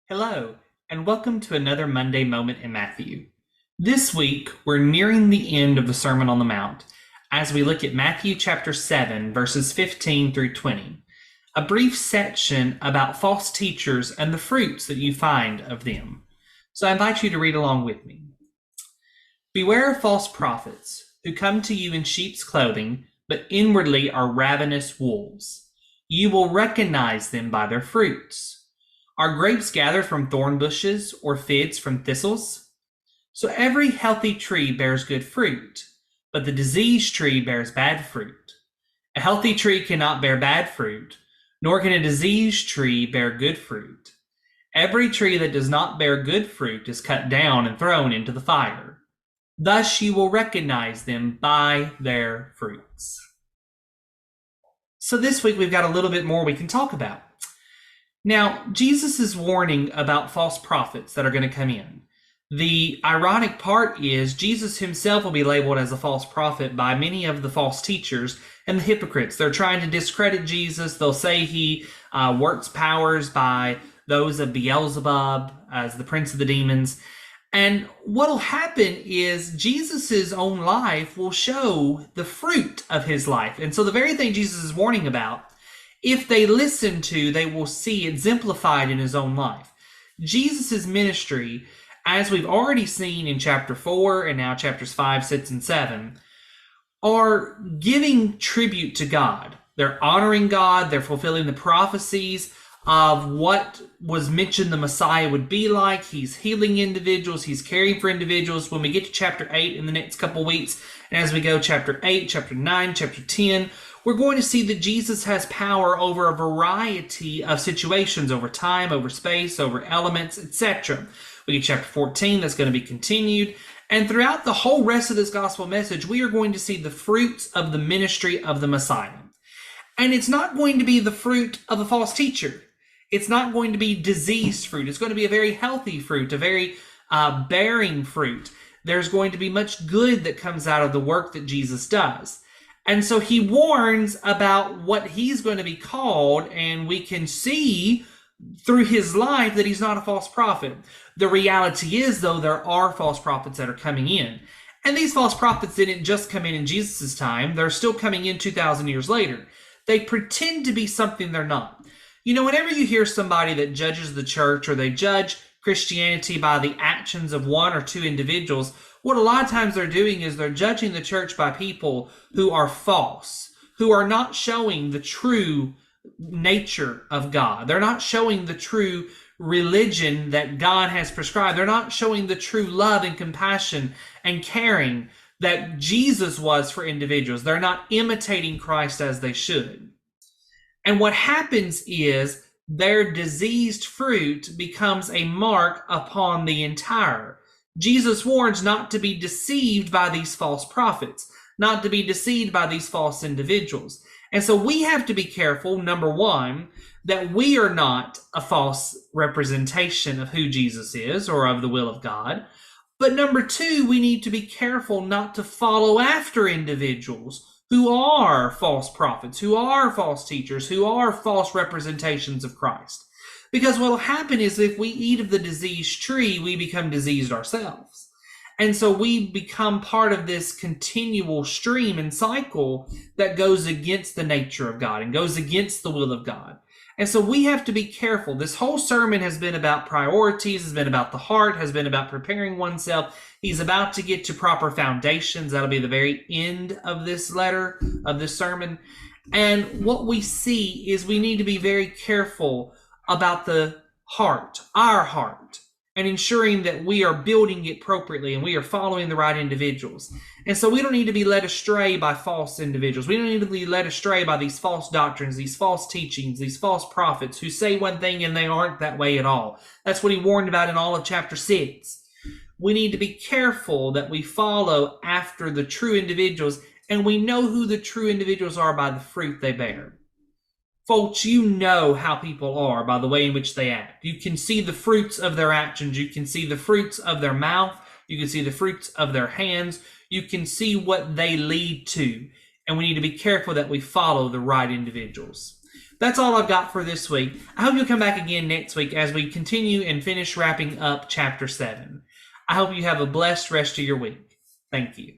Hello, and welcome to another Monday Moment in Matthew. This week, we're nearing the end of the Sermon on the Mount as we look at Matthew chapter 7, verses 15 through 20, a brief section about false teachers and the fruits that you find of them. So I invite you to read along with me. Beware of false prophets who come to you in sheep's clothing, but inwardly are ravenous wolves. You will recognize them by their fruits. Are grapes gathered from thorn bushes or figs from thistles? So every healthy tree bears good fruit, but the diseased tree bears bad fruit. A healthy tree cannot bear bad fruit, nor can a diseased tree bear good fruit. Every tree that does not bear good fruit is cut down and thrown into the fire. Thus you will recognize them by their fruits. So this week we've got a little bit more we can talk about. Now, Jesus is warning about false prophets that are going to come in. The ironic part is Jesus himself will be labeled as a false prophet by many of the false teachers and the hypocrites. They're trying to discredit Jesus. They'll say he works powers by those of Beelzebub as the prince of the demons. And what'll happen is Jesus's own life will show the fruit of his life. And so the very thing Jesus is warning about, if they listen to, they will see exemplified in his own life. Jesus' ministry, as we've already seen in chapter 4 and now chapters 5, 6, and 7, are giving tribute to God. They're honoring God. They're fulfilling the prophecies of what was mentioned the Messiah would be like. He's healing individuals. He's caring for individuals. When we get to chapter 8 in the next couple weeks, and as we go chapter 8, chapter 9, chapter 10, we're going to see that Jesus has power over a variety of situations, over time, over space, over elements, etc. We get chapter 14, that's going to be continued. And throughout the whole rest of this gospel message, we are going to see the fruits of the ministry of the Messiah. And it's not going to be the fruit of a false teacher. It's not going to be diseased fruit. It's going to be a very healthy fruit, a very bearing fruit. There's going to be much good that comes out of the work that Jesus does. And so he warns about what he's going to be called, and we can see through his life that he's not a false prophet. The reality is, though, there are false prophets that are coming in. And these false prophets didn't just come in Jesus' time. They're still coming in 2,000 years later. They pretend to be something they're not. You know, whenever you hear somebody that judges the church or they judge Christianity by the actions of one or two individuals, what a lot of times they're doing is they're judging the church by people who are false, who are not showing the true nature of God. They're not showing the true religion that God has prescribed. They're not showing the true love and compassion and caring that Jesus was for individuals. They're not imitating Christ as they should. And what happens is their diseased fruit becomes a mark upon the entire. Jesus warns not to be deceived by these false prophets, not to be deceived by these false individuals. And so we have to be careful, number one, that we are not a false representation of who Jesus is or of the will of God. But number two, we need to be careful not to follow after individuals who are false prophets, who are false teachers, who are false representations of Christ. Because what will happen is if we eat of the diseased tree, we become diseased ourselves. And so we become part of this continual stream and cycle that goes against the nature of God and goes against the will of God. And so we have to be careful. This whole sermon has been about priorities, has been about the heart, has been about preparing oneself. He's about to get to proper foundations. That'll be the very end of this letter, of this sermon. And what we see is we need to be very careful about the heart, our heart, and ensuring that we are building it appropriately and we are following the right individuals. And so we don't need to be led astray by false individuals. We don't need to be led astray by these false doctrines, these false teachings, these false prophets who say one thing and they aren't that way at all. That's what he warned about in all of chapter 6. We need to be careful that we follow after the true individuals, and we know who the true individuals are by the fruit they bear. Folks, you know how people are by the way in which they act. You can see the fruits of their actions. You can see the fruits of their mouth. You can see the fruits of their hands. You can see what they lead to. And we need to be careful that we follow the right individuals. That's all I've got for this week. I hope you'll come back again next week as we continue and finish wrapping up chapter 7. I hope you have a blessed rest of your week. Thank you.